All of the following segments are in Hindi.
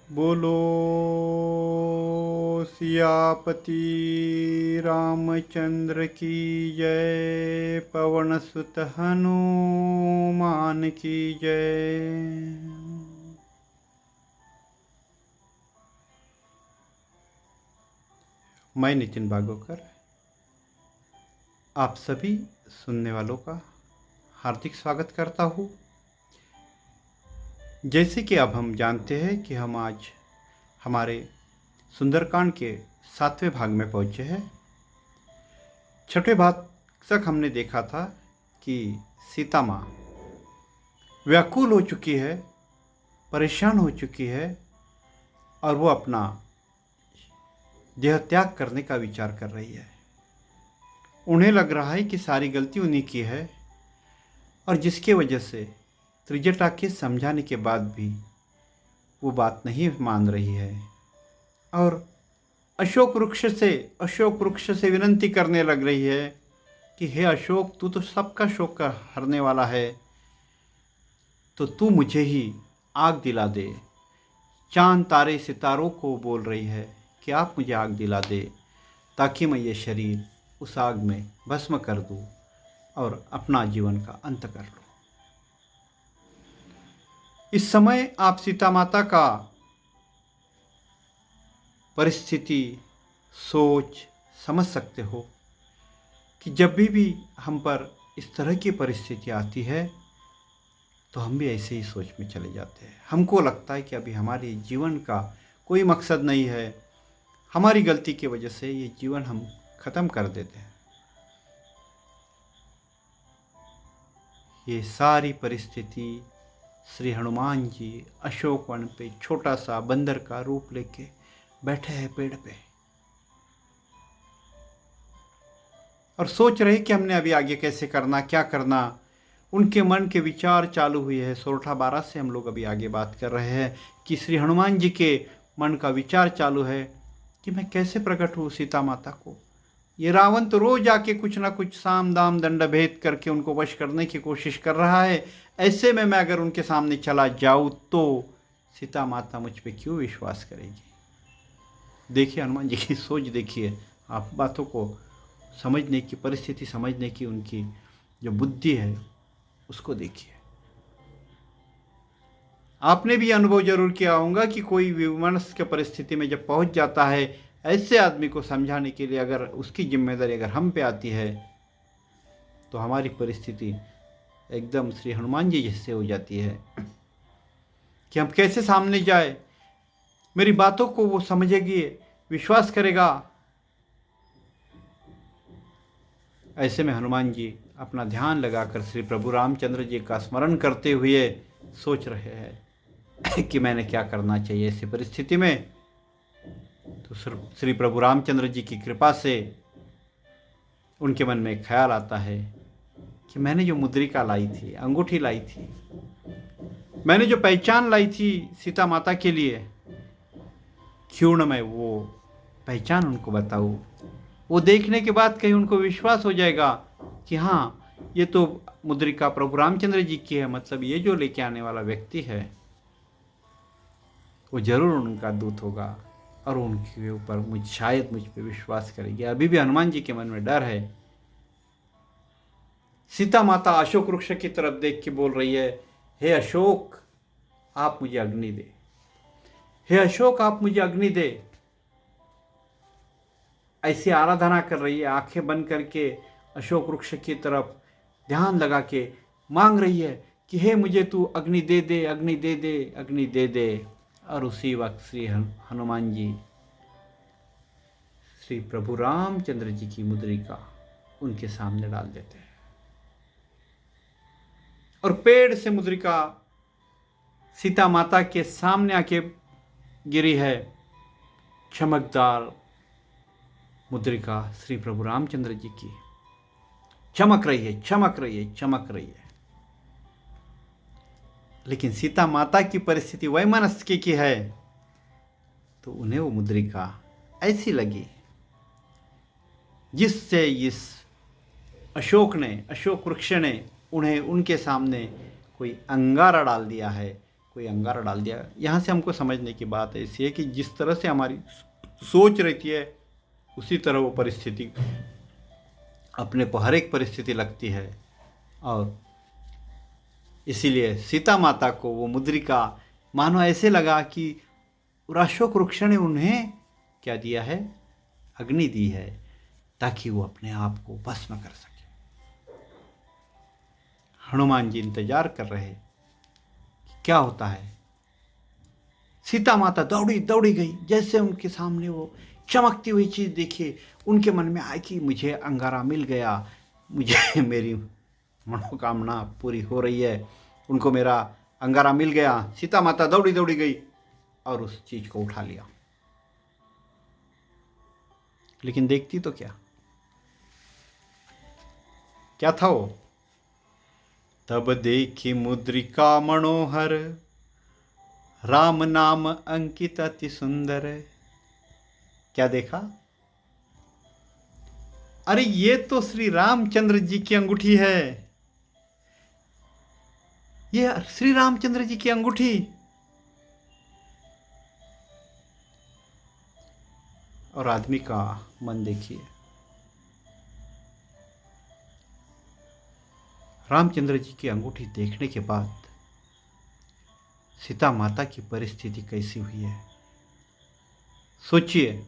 बोलो सियापति रामचंद्र की जय। पवन सुत हनुमान की जय। मैं नितिन भागवकर आप सभी सुनने वालों का हार्दिक स्वागत करता हूँ। जैसे कि अब हम जानते हैं कि हम आज हमारे सुंदरकांड के 7वें भाग में पहुँचे हैं। 6वें भाग तक हमने देखा था कि सीता माँ व्याकुल हो चुकी है, परेशान हो चुकी है और वो अपना देह त्याग करने का विचार कर रही है। उन्हें लग रहा है कि सारी गलती उन्हीं की है और जिसके वजह से त्रिजटा के समझाने के बाद भी वो बात नहीं मान रही है और अशोक वृक्ष से विनती करने लग रही है कि हे अशोक, तू तो सबका शोक हरने वाला है, तो तू मुझे ही आग दिला दे। चांद तारे सितारों को बोल रही है कि आप मुझे आग दिला दे ताकि मैं ये शरीर उस आग में भस्म कर दूं और अपना जीवन का अंत कर लूं। इस समय आप सीता माता का परिस्थिति सोच समझ सकते हो कि जब भी हम पर इस तरह की परिस्थिति आती है तो हम भी ऐसे ही सोच में चले जाते हैं। हमको लगता है कि अभी हमारे जीवन का कोई मकसद नहीं है, हमारी गलती की वजह से ये जीवन हम ख़त्म कर देते हैं। ये सारी परिस्थिति श्री हनुमान जी अशोक वन पे छोटा सा बंदर का रूप लेके बैठे हैं पेड़ पे और सोच रहे कि हमने अभी आगे कैसे करना, क्या करना। उनके मन के विचार चालू हुए हैं। सोरठा 12 से हम लोग अभी आगे बात कर रहे हैं कि श्री हनुमान जी के मन का विचार चालू है कि मैं कैसे प्रकट हूँ सीता माता को। ये रावण तो रोज आके कुछ ना कुछ साम दाम दंड भेद करके उनको वश करने की कोशिश कर रहा है। ऐसे में मैं अगर उनके सामने चला जाऊँ तो सीता माता मुझ पे क्यों विश्वास करेगी। देखिए हनुमान जी की सोच, देखिए आप बातों को समझने की, परिस्थिति समझने की उनकी जो बुद्धि है उसको देखिए। आपने भी अनुभव जरूर किया होगा कि कोई विमनस्क के परिस्थिति में जब पहुंच जाता है, ऐसे आदमी को समझाने के लिए अगर उसकी जिम्मेदारी अगर हम पे आती है तो हमारी परिस्थिति एकदम श्री हनुमान जी जैसे हो जाती है कि हम कैसे सामने जाए। मेरी बातों को वो समझेगी, विश्वास करेगा। ऐसे में हनुमान जी अपना ध्यान लगाकर श्री प्रभु रामचंद्र जी का स्मरण करते हुए सोच रहे हैं कि मैंने क्या करना चाहिए ऐसी परिस्थिति में। तो श्री प्रभु रामचंद्र जी की कृपा से उनके मन में एक ख्याल आता है कि मैंने जो मुद्रिका लाई थी, अंगूठी लाई थी, मैंने जो पहचान लाई थी सीता माता के लिए, क्यों न मैं वो पहचान उनको बताऊँ। वो देखने के बाद कहीं उनको विश्वास हो जाएगा कि हाँ, ये तो मुद्रिका प्रभु रामचंद्र जी की है, मतलब ये जो लेके आने वाला व्यक्ति है वो जरूर उनका दूत होगा और उनके ऊपर शायद मुझ पे विश्वास करेगी। अभी भी हनुमान जी के मन में डर है। सीता माता अशोक वृक्ष की तरफ देख के बोल रही है, हे अशोक, आप मुझे अग्नि दे। हे अशोक, आप मुझे अग्नि दे। ऐसी आराधना कर रही है, आंखें बंद करके अशोक वृक्ष की तरफ ध्यान लगा के मांग रही है कि हे मुझे तू अग्नि दे दे, अग्नि दे दे, अग्नि दे दे। और उसी वक्त श्री हनुमान जी श्री प्रभु रामचंद्र जी की मुद्रिका उनके सामने डाल देते हैं और पेड़ से मुद्रिका सीता माता के सामने आके गिरी है। चमकदार मुद्रिका श्री प्रभु रामचंद्र जी की चमक रही है, चमक रही है, चमक रही है। लेकिन सीता माता की परिस्थिति वैमनस्य की है तो उन्हें वो मुद्रिका ऐसी लगी जिससे इस अशोक वृक्ष ने उन्हें उनके सामने कोई अंगारा डाल दिया है, कोई अंगारा डाल दिया। यहाँ से हमको समझने की बात ऐसी है कि जिस तरह से हमारी सोच रहती है उसी तरह वो परिस्थिति अपने को हर एक परिस्थिति लगती है। और इसीलिए सीता माता को वो मुद्रिका मानो ऐसे लगा कि अशोक वृक्ष ने उन्हें क्या दिया है, अग्नि दी है, ताकि वो अपने आप को भस्म कर सके। हनुमान जी इंतजार कर रहे कि क्या होता है। सीता माता दौड़ी दौड़ी गई, जैसे उनके सामने वो चमकती हुई चीज़ देखी, उनके मन में आई कि मुझे अंगारा मिल गया, मुझे मेरी मनोकामना पूरी हो रही है, उनको मेरा अंगारा मिल गया। सीता माता दौड़ी दौड़ी गई और उस चीज़ को उठा लिया। लेकिन देखती तो क्या था वो। तब देखी मुद्रिका मनोहर, राम नाम अंकित अति सुंदर। क्या देखा? अरे ये तो श्री रामचंद्र जी की अंगूठी है, ये श्री रामचंद्र जी की अंगूठी। और आदमी का मन देखिए, रामचंद्र जी की अंगूठी देखने के बाद सीता माता की परिस्थिति कैसी हुई है सोचिए।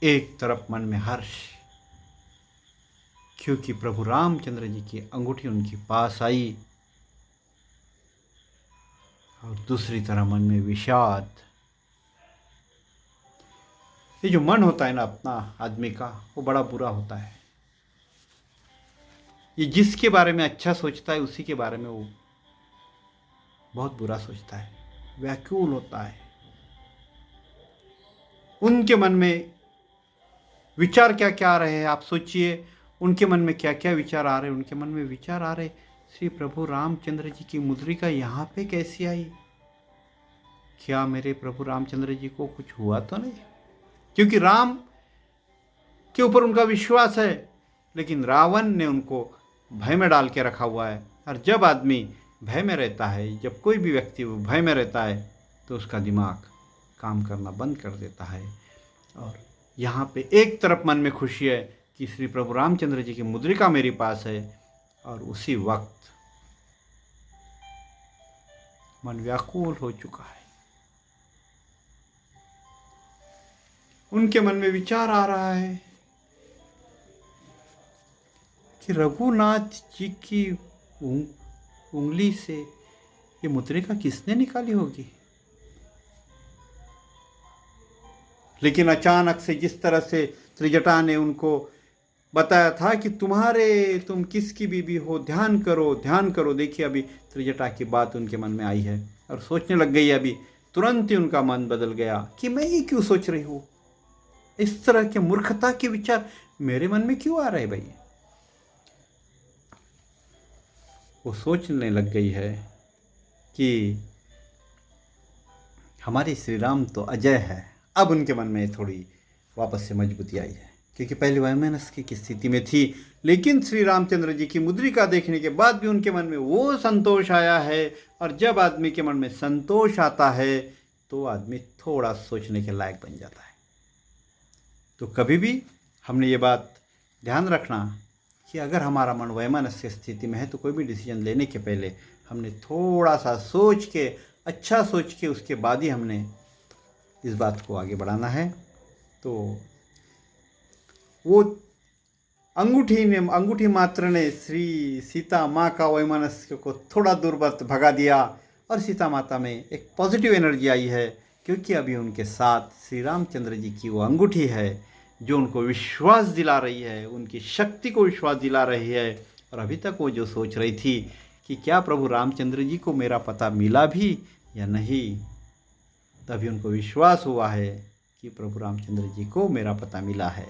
एक तरफ मन में हर्ष, क्योंकि प्रभु रामचंद्र जी की अंगूठी उनके पास आई, और दूसरी तरफ मन में विषाद। ये जो मन होता है ना अपना आदमी का, वो बड़ा बुरा होता है। ये जिसके बारे में अच्छा सोचता है उसी के बारे में वो बहुत बुरा सोचता है, व्याकुल होता है। उनके मन में विचार क्या क्या आ रहे हैं आप सोचिए, उनके मन में क्या क्या विचार आ रहे हैं। उनके मन में विचार आ रहे, श्री प्रभु रामचंद्र जी की मुद्रिका यहाँ पे कैसी आई? क्या मेरे प्रभु रामचंद्र जी को कुछ हुआ तो नहीं? क्योंकि राम के ऊपर उनका विश्वास है, लेकिन रावण ने उनको भय में डाल के रखा हुआ है। और जब आदमी भय में रहता है, जब कोई भी व्यक्ति भय में रहता है, तो उसका दिमाग काम करना बंद कर देता है। और यहाँ पे एक तरफ मन में खुशी है कि श्री प्रभु रामचंद्र जी की मुद्रिका मेरे पास है, और उसी वक्त मन व्याकुल हो चुका है। उनके मन में विचार आ रहा है कि रघुनाथ जी की उंगली से ये मुद्रिका किसने निकाली होगी। लेकिन अचानक से जिस तरह से त्रिजटा ने उनको बताया था कि तुम किसकी बीबी हो, ध्यान करो ध्यान करो। देखिए अभी त्रिजटा की बात उनके मन में आई है और सोचने लग गई। अभी तुरंत ही उनका मन बदल गया कि मैं ये क्यों सोच रही हूँ, इस तरह के मूर्खता के विचार मेरे मन में क्यों आ रहे भाई। वो सोचने लग गई है कि हमारे श्री राम तो अजय है। अब उनके मन में थोड़ी वापस से मजबूती आई है, क्योंकि पहले वैमनस्य की स्थिति में थी, लेकिन श्री रामचंद्र जी की मुद्रिका देखने के बाद भी उनके मन में वो संतोष आया है। और जब आदमी के मन में संतोष आता है तो आदमी थोड़ा सोचने के लायक बन जाता है। तो कभी भी हमने ये बात ध्यान रखना कि अगर हमारा मन वैमनस्य स्थिति में है तो कोई भी डिसीजन लेने के पहले हमने थोड़ा सा सोच के, अच्छा सोच के, उसके बाद ही हमने इस बात को आगे बढ़ाना है। तो वो अंगूठी मात्र ने श्री सीता माँ का वैमनस्य को थोड़ा दूर भगा दिया, और सीता माता में एक पॉजिटिव एनर्जी आई है, क्योंकि अभी उनके साथ श्री रामचंद्र जी की वो अंगूठी है जो उनको विश्वास दिला रही है, उनकी शक्ति को विश्वास दिला रही है। और अभी तक वो जो सोच रही थी कि क्या प्रभु रामचंद्र जी को मेरा पता मिला भी या नहीं, तभी उनको विश्वास हुआ है कि प्रभु रामचंद्र जी को मेरा पता मिला है।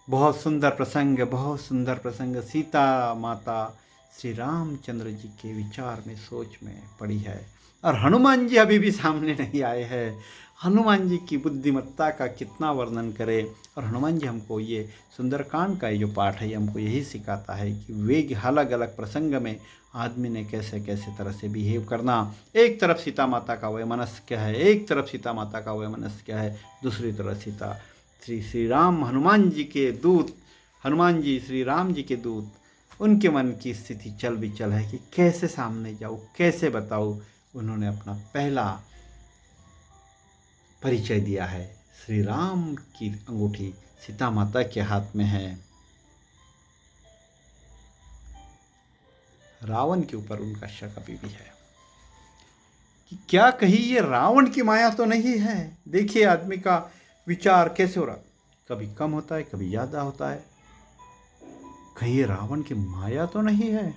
बहुत सुंदर प्रसंग, बहुत सुंदर प्रसंग। सीता माता श्री रामचंद्र जी के विचार में, सोच में पड़ी है। और हनुमान जी अभी भी सामने नहीं आए हैं। हनुमान जी की बुद्धिमत्ता का कितना वर्णन करें। और हनुमान जी हमको ये सुंदरकांड का ये जो पाठ है ये हमको यही सिखाता है कि वे अलग अलग प्रसंग में आदमी ने कैसे कैसे तरह से बिहेव करना। एक तरफ सीता माता का वैमनस्य है, एक तरफ सीता माता का वैमनस्य है, दूसरी तरफ सीता श्री राम हनुमान जी के दूत, हनुमान जी श्री राम जी के दूत, उनके मन की स्थिति चल विचल है कि कैसे सामने जाऊँ, कैसे बताऊँ। उन्होंने अपना पहला परिचय दिया है। श्री राम की अंगूठी सीता माता के हाथ में है, रावण के ऊपर उनका शक अभी भी है कि क्या कहीं ये रावण की माया तो नहीं है। देखिए आदमी का विचार कैसे हो रहा, कभी कम होता है, कभी ज़्यादा होता है। कहीं ये रावण की माया तो नहीं है,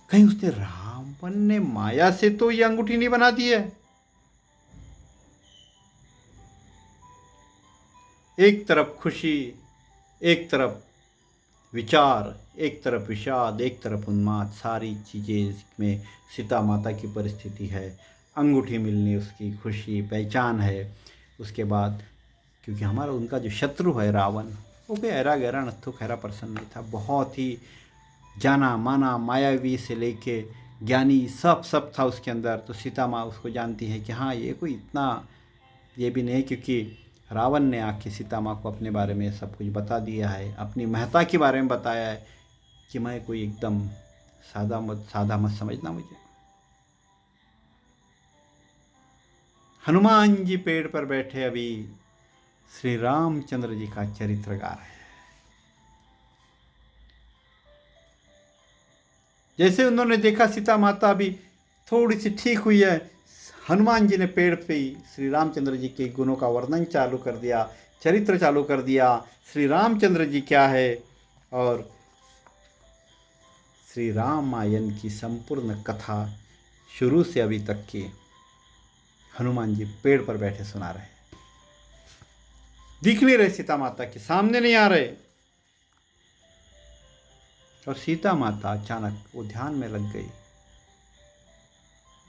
कहीं उसने रावण ने माया से तो ये अंगूठी नहीं बना दी है। एक तरफ खुशी, एक तरफ विचार, एक तरफ विषाद, एक तरफ उन्माद, सारी चीज़ें में सीता माता की परिस्थिति है। अंगूठी मिलनी उसकी खुशी पहचान है। उसके बाद क्योंकि हमारा उनका जो शत्रु है रावण, वो कोई ऐरा गहरा नत्थु खैरा पर्सन नहीं था। बहुत ही जाना माना मायावी से लेके ज्ञानी सब था उसके अंदर। तो सीता माँ उसको जानती है कि हाँ ये कोई इतना ये भी नहीं, क्योंकि रावण ने आके सीता माँ को अपने बारे में सब कुछ बता दिया है, अपनी महत्ता के बारे में बताया है कि मैं कोई एकदम सादा मत समझना मुझे। हनुमान जी पेड़ पर बैठे अभी श्री रामचंद्र जी का चरित्र गा रहे हैं। जैसे उन्होंने देखा सीता माता भी थोड़ी सी ठीक हुई है, हनुमान जी ने पेड़ पे ही श्री रामचंद्र जी के गुणों का वर्णन चालू कर दिया, चरित्र चालू कर दिया, श्री रामचंद्र जी क्या है और श्री रामायण की संपूर्ण कथा शुरू से अभी तक की हनुमान जी पेड़ पर बैठे सुना रहे। दिख नहीं रहे, सीता माता के सामने नहीं आ रहे। और सीता माता अचानक वो ध्यान में लग गई।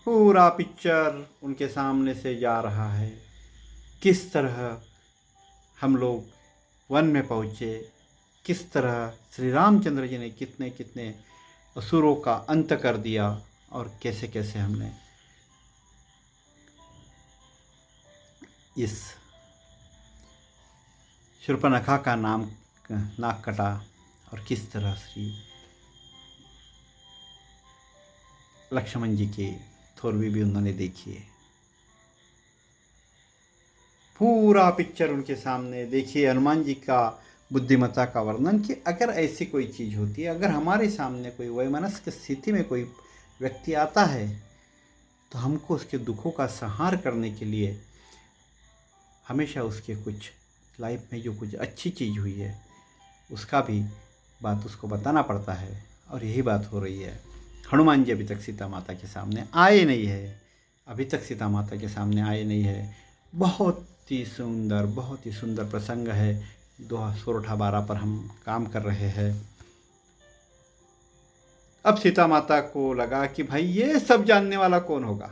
पूरा पिक्चर उनके सामने से जा रहा है, किस तरह हम लोग वन में पहुँचे, किस तरह श्री रामचंद्र जी ने कितने कितने असुरों का अंत कर दिया और कैसे कैसे हमने इस शूर्पणखा का नाक कटा और किस तरह श्री लक्ष्मण जी की थोरवी भी उन्होंने देखी है। पूरा पिक्चर उनके सामने देखिए, हनुमान जी का बुद्धिमत्ता का वर्णन कि अगर ऐसी कोई चीज़ होती है, अगर हमारे सामने कोई वैमनस्य स्थिति में कोई व्यक्ति आता है तो हमको उसके दुखों का संहार करने के लिए हमेशा उसके कुछ लाइफ में जो कुछ अच्छी चीज़ हुई है उसका भी बात उसको बताना पड़ता है। और यही बात हो रही है। हनुमान जी अभी तक सीता माता के सामने आए नहीं है, अभी तक सीता माता के सामने आए नहीं है। बहुत ही सुंदर प्रसंग है। 212 पर हम काम कर रहे हैं। अब सीता माता को लगा कि भाई ये सब जानने वाला कौन होगा,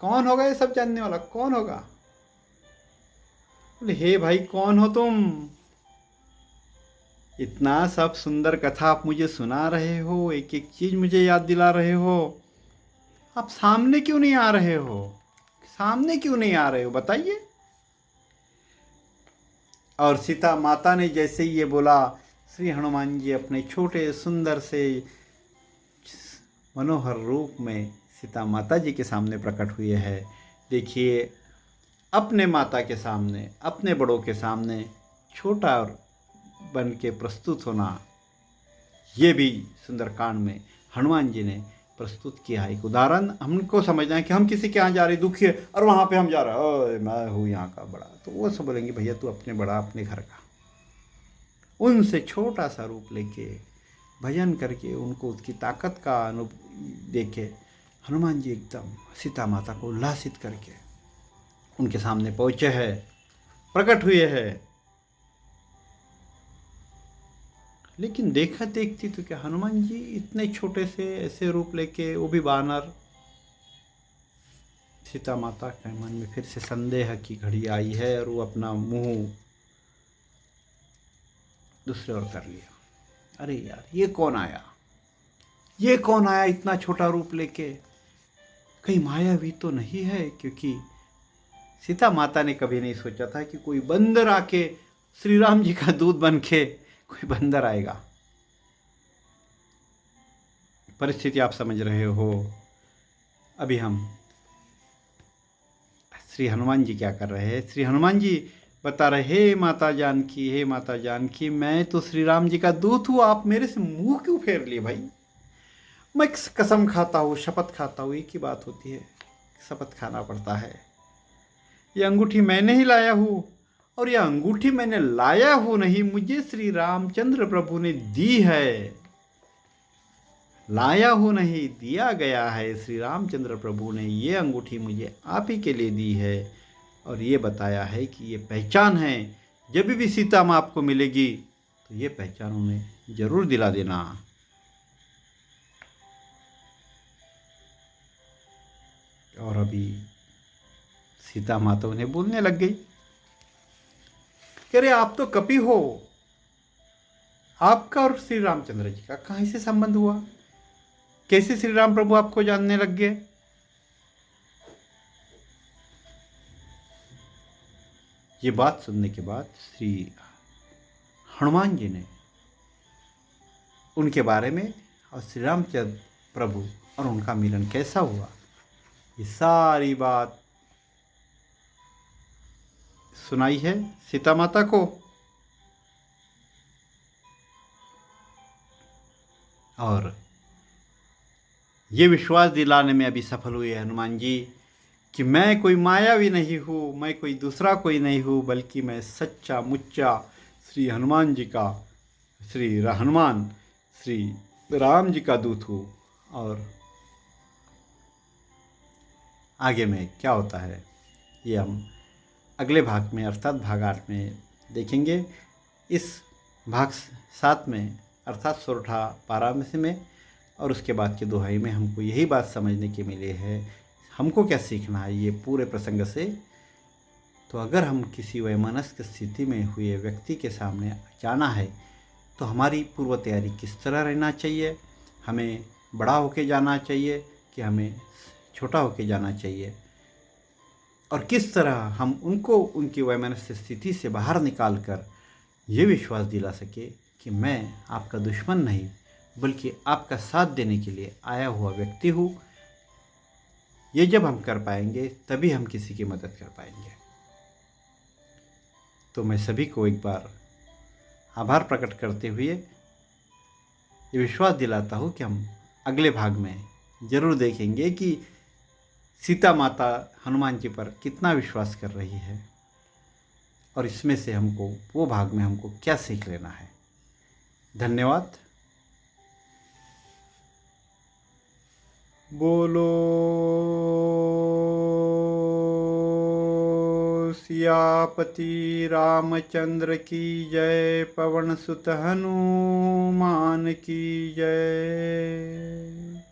कौन होगा ये सब जानने वाला कौन होगा। बोले हे भाई कौन हो तुम, इतना सब सुंदर कथा आप मुझे सुना रहे हो, एक एक चीज मुझे याद दिला रहे हो, आप सामने क्यों नहीं आ रहे हो, सामने क्यों नहीं आ रहे हो बताइए। और सीता माता ने जैसे ही ये बोला, श्री हनुमान जी अपने छोटे सुंदर से मनोहर रूप में सीता माता जी के सामने प्रकट हुए हैं। देखिए अपने माता के सामने, अपने बड़ों के सामने छोटा बन के प्रस्तुत होना, ये भी सुंदरकांड में हनुमान जी ने प्रस्तुत किया है। एक उदाहरण हमको समझना है कि हम किसी के यहाँ जा रहे दुखी है और वहाँ पे हम जा रहे हैं मैं हूँ यहाँ का बड़ा, तो वो सब बोलेंगे भैया तू अपने बड़ा अपने घर का। उनसे छोटा सा रूप लेके भजन करके उनको उसकी ताकत का अनुभव देके हनुमान जी एकदम सीता माता को उल्लासित करके उनके सामने पहुँचे हैं, प्रकट हुए हैं। लेकिन देखा देखती तो क्या हनुमान जी इतने छोटे से ऐसे रूप लेके, वो भी बानर, सीता माता के मन में फिर से संदेह की घड़ी आई है और वो अपना मुंह दूसरे ओर कर लिया। अरे यार, ये कौन आया, ये कौन आया इतना छोटा रूप लेके, कहीं मायावी तो नहीं है? क्योंकि सीता माता ने कभी नहीं सोचा था कि कोई बंदर आके श्री राम जी का दूध बन के कोई बंदर आएगा। परिस्थिति आप समझ रहे हो। अभी हम श्री हनुमान जी क्या कर रहे हैं? श्री हनुमान जी बता रहे, हे माता जानकी, हे माता जानकी, मैं तो श्री राम जी का दूत हूँ, आप मेरे से मुंह क्यों फेर लिए भाई? मैं कसम खाता हूँ, शपथ खाता हूँ, एक ही बात होती है, शपथ खाना पड़ता है। ये अंगूठी मैंने ही लाया हूँ, और यह अंगूठी मैंने लाया हूँ नहीं, मुझे श्री रामचंद्र प्रभु ने दी है। लाया हूँ नहीं, दिया गया है। श्री रामचंद्र प्रभु ने ये अंगूठी मुझे आप ही के लिए दी है, और ये बताया है कि ये पहचान है, जब भी सीता माँ आपको मिलेगी तो ये पहचान उन्हें जरूर दिला देना। और अभी सीता माता उन्हें बोलने लग गई, कह रहे आप तो कपि हो, आपका और श्री रामचंद्र जी का कहाँ से संबंध हुआ? कैसे श्री राम प्रभु आपको जानने लग गए? ये बात सुनने के बाद श्री हनुमान जी ने उनके बारे में और श्री रामचंद्र प्रभु और उनका मिलन कैसा हुआ, ये सारी बात सुनाई है सीता माता को। और ये विश्वास दिलाने में अभी सफल हुए हनुमान जी कि मैं कोई मायावी नहीं हूँ, मैं कोई दूसरा कोई नहीं हूँ, बल्कि मैं सच्चा मुच्चा श्री हनुमान जी का, हनुमान श्री राम जी का दूत हूँ। और आगे में क्या होता है ये हम अगले भाग में अर्थात भाग 8 में देखेंगे। इस भाग 7 में अर्थात सोरठा पारा में और उसके बाद के दोहाई में हमको यही बात समझने के मिले है, हमको क्या सीखना है ये पूरे प्रसंग से। तो अगर हम किसी वैमनस्क स्थिति में हुए व्यक्ति के सामने जाना है तो हमारी पूर्व तैयारी किस तरह रहना चाहिए, हमें बड़ा होके जाना चाहिए कि हमें छोटा होके जाना चाहिए, और किस तरह हम उनको उनकी वैमनस्य स्थिति से बाहर निकाल कर ये विश्वास दिला सके कि मैं आपका दुश्मन नहीं बल्कि आपका साथ देने के लिए आया हुआ व्यक्ति हूँ। ये जब हम कर पाएंगे तभी हम किसी की मदद कर पाएंगे। तो मैं सभी को एक बार आभार प्रकट करते हुए ये विश्वास दिलाता हूँ कि हम अगले भाग में ज़रूर देखेंगे कि सीता माता हनुमान जी पर कितना विश्वास कर रही है, और इसमें से हमको वो भाग में हमको क्या सीख लेना है। धन्यवाद। बोलो सियापति रामचंद्र की जय, पवन सुत हनुमान की जय।